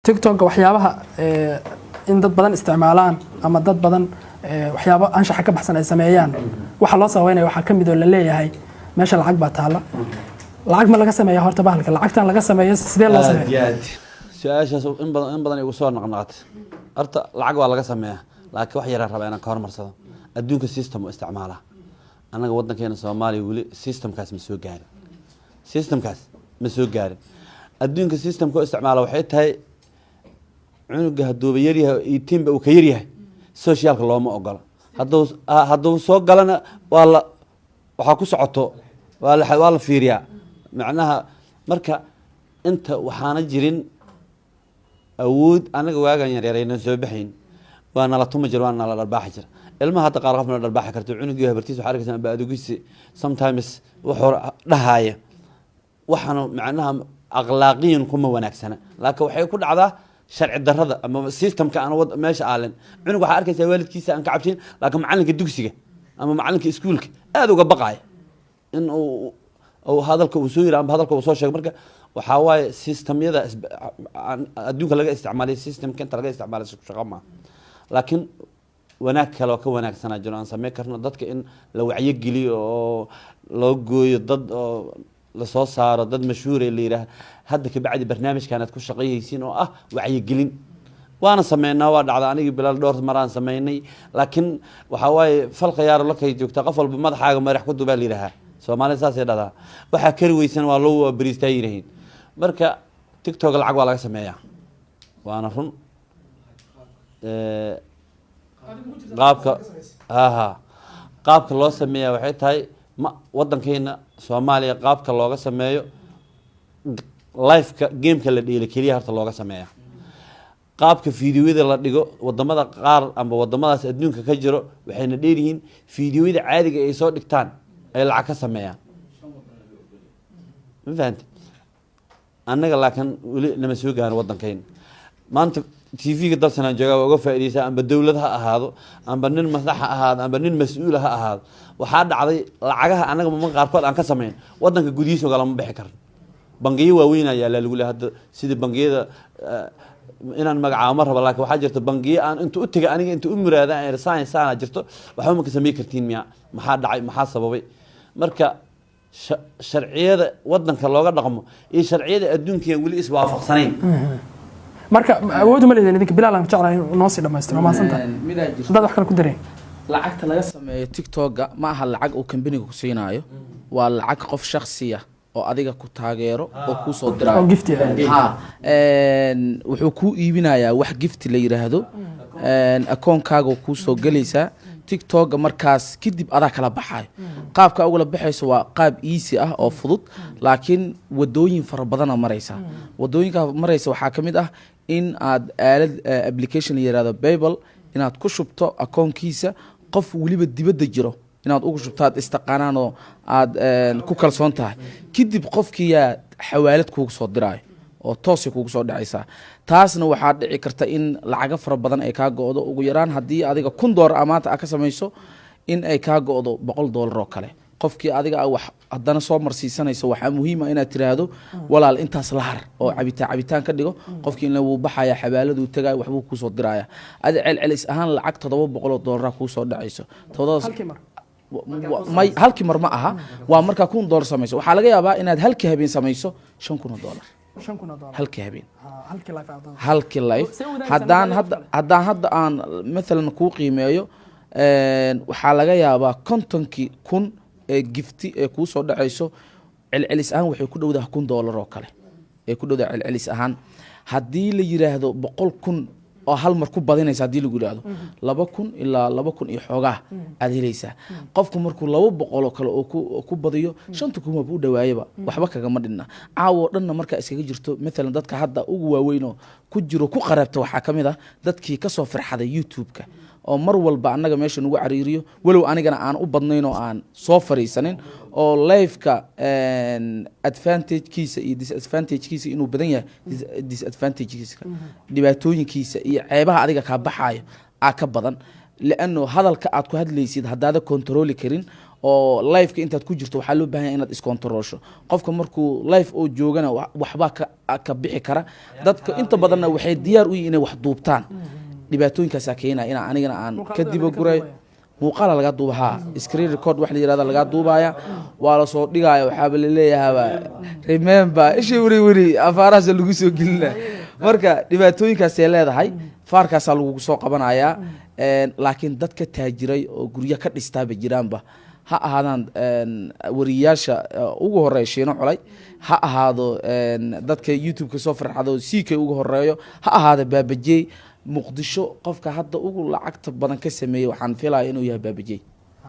TikTok waxyaabaha in dad badan isticmaalaan ama dad badan waxyaabo anshaxa ka baxsan ay sameeyaan waxa loo sameeynaa waxa kamid oo la leeyahay meesha lacag baa taala lacag ma laga sameeyaa horta bahalka lacagtan laga sameeyo sidee loo sameeyaa su'aashaas in badan igu soo noqnoqotay horta lacag waa laga sameeyaa laakiin wax yar aan rabaa inaan ka hormarsado adduunka system oo isticmaala anaga wadankeena Soomaaliya wali systemkaas ma soo gaarin adduunka systemka oo isticmaala waxay tahay cunuga hadduu yar yahay iyo teamba uu ka yar yahay socialka looma ogola hadduu soo galana waxa ku socoto waa la fiiriyaa macnaha marka inta waxaana jirin awood anaga waagan yaryarayna soo baxayn waana la tuma jir waana la dharbaaxi jir ilmaha hadda qaar qofna dharbaaxi karto cunuga habartiis waxa arkaysan baadugiisi sometimes wuxuu dhahaaya waxaanu macnaha akhlaaqiyan kuma wanaagsana laakiin waxay ku dhacdaa sharci darrada ama systemka aan meesha aalan cunug waxa arkaysaa waalidkiisa aan ka cabshin laakiin macalinka dugsiga ama macalinka iskuulka aad uga baqaay in uu hadalka uu soo yiraahdo hadalka uu soo sheego marka waxa waaye systemyada adduunka laga isticmaalay systemka inta laga isticmaalay shaqo ma laakiin wanaag kale oo ka wanaagsanaa jiro aan sameey karno dadka in la wacyi geliyo oo loo gooyo dad oo la soo saaro dad mashhuur ah leeyahay hadda ka bacdi barnaamijkan aad ku shaqeeyaysiin oo ah wacyi gelin waana sameeynaa waa dhacda aniga bilal dhowr maraan sameeynay laakiin waxa waaye fal khiyaar la kay joogta qof walba madaxaaga madax ku dubaa leeyahay Soomaaliya saas ay dhadaa waxa kari weysan waa loo bariistaa yiraahin marka TikTok lacag waa laga sameeyaa waana run qaabka loo sameeyaa waxay tahay wadankeena Soomaaliya qaabka looga sameeyo live-ka game-ka la dheelo kaliya horta looga sameeyaa qaabka fiidiyoada la dhigo wadamada qaar ama wadamadaas adduunka ka jiro waxayna dheerihiin fiidiyoada caadiga ay soo dhigtaan ay lacag ka sameeyaan ma fahanti annaga laakiin wali lama soo gaaro wadankeena maanta TV-ga dalsana jooga uga faa'iideysa amba dawlad ha ahaado amba nin madax ha ahaado amba nin mas'uul ha ahaado waxa dhacday lacagaha anaga ma qaarkood aan ka sameyn wadanka gudihiisa galama bixi karno bangiyo waaweyn ayaa lagu leeyahay hadda sida bangiyada inaan magacaabo rabo laakiin waxa jirta bangiyo aan inta u tagay aniga inta u muraada ay science aan jirto waxa ma ka sameey kartiin miya maxaa dhacay maxaa sababay marka sharciyada wadanka looga dhaqmo iyo sharciyada adduunka wali is waafaqsanayn marka awood ma leeyahay idinka bilaal aan jeclahay noo si dhameystiro ma santa dad wax kale ku dareen lacagta laga sameeyo TikTok ma aha lacag uu company ku siinaayo waa lacag qof shakhsi ah oo adiga ku taageero oo ku soo diraayo gift wuxuu ku iibinayaa wax gift la yiraahdo akoonkaaga ku soo galaysa TikTok markaas kadib adaa kala baxay qaabka ugu la baxayso waa qaab easy ah oo fudud laakiin wadooyin fara badan maraysa wadooyinka maraysa waxa kamid ah in aad aalad application la yiraahdo Paypal inaad ku shubto akoonkiisa qof waliba dibadda jiro inaad ugu shubtaad istaqaanaan oo aad ku kalsoon tahay kadib qofkii yaa xawaalad kugu soo diray oo toos kugu soo dhacaysa taasna waxa dhici karta in lacag fara badan ay ka go'do ugu yaraan hadii adiga $1 amaanta ka samayso in ay ka go'do $100 oo kale qofkii adiga wax hadana soo marsiisanayso waxa muhiim ah inaad tiraahdo walaal intaas la har oo cabitaan ka dhigo qofkii in uu baxaya xawaaladu tagay waxbuu ku soo diraya adi celcelis ahaan lacag $700 ku soo dhacayso halkii mar ma aha waa marka $1 samayso waxa laga yaabaa inaad halkii habeen samayso $5,000 halkii habeen halkii life hadaan hadda aan mesela ku qiimeeyo waxa laga yaabaa 50,000 ee gifti ee ku soo dhacayso celcelis ahaan waxay ku dhowdahay $1,000 oo kale ee ku dhowdahay celcelis ahaan hadii la yiraahdo 100,000 oo hal mar ku badinaysa hadii lagu yiraahdo 2,000 ilaa 2,000 iyo xoogaa aad helaysaa qofku markuu 200 oo kale oo ku badiyo 5,000 buu dhawaayaba waxba kaga ma dhinna caawo dhanna marka iskaga jirto mesela dadka hadda ugu waaweyn oo ku jiro ku qarabta waxa kamid ah dadkii ka soo farxaday YouTube-ka oo mar walba anaga meesha nagu cariiriyo walow anigana aan u badnayn oo aan soo fariisanin oo live-ka advantage-kiisa iyo disadvantage-kiisa inuu badan yahay disadvantage-kiisa dhibaatooyinkiisa iyo ceebaha adiga ka baxayo ka badan لأنه هذا الكأت كهاد ليسيد هذا كنترول كرين oo liveka intaad ku jirto waxaa loo baahan yahay inaad iskontaroosho qofka markuu live oo joogana waxbaa ka bixi kara dadka inta badanna waxay diyaar u yihiin inay wax duubtaan dhibaatooyinkaasaa keenaya inaan anigana aan ka dibaguray muuqaala laga duuba haa screen record wax la yirahdo laga duubaya waa la soo dhigaya waxaaba la leeyahay remember ishi wari afaaraas lagu soo gelina marka dhibaatooyinkaas ay leedahay faarkaas lagu soo qabanaya laakiin dadka taajiray oo guryo ka dhistaaba jiraanba ha ahaadaan wariyaasha ugu horeeya Shiino Culay ha ahaado dadka YouTube ka soo farxado CK ugu horeeyo ha ahaado Baabajey Muqdisho qofka hadda ugu lacagta badan ka sameeyay waxaan filayaa inuu yahay Baabajey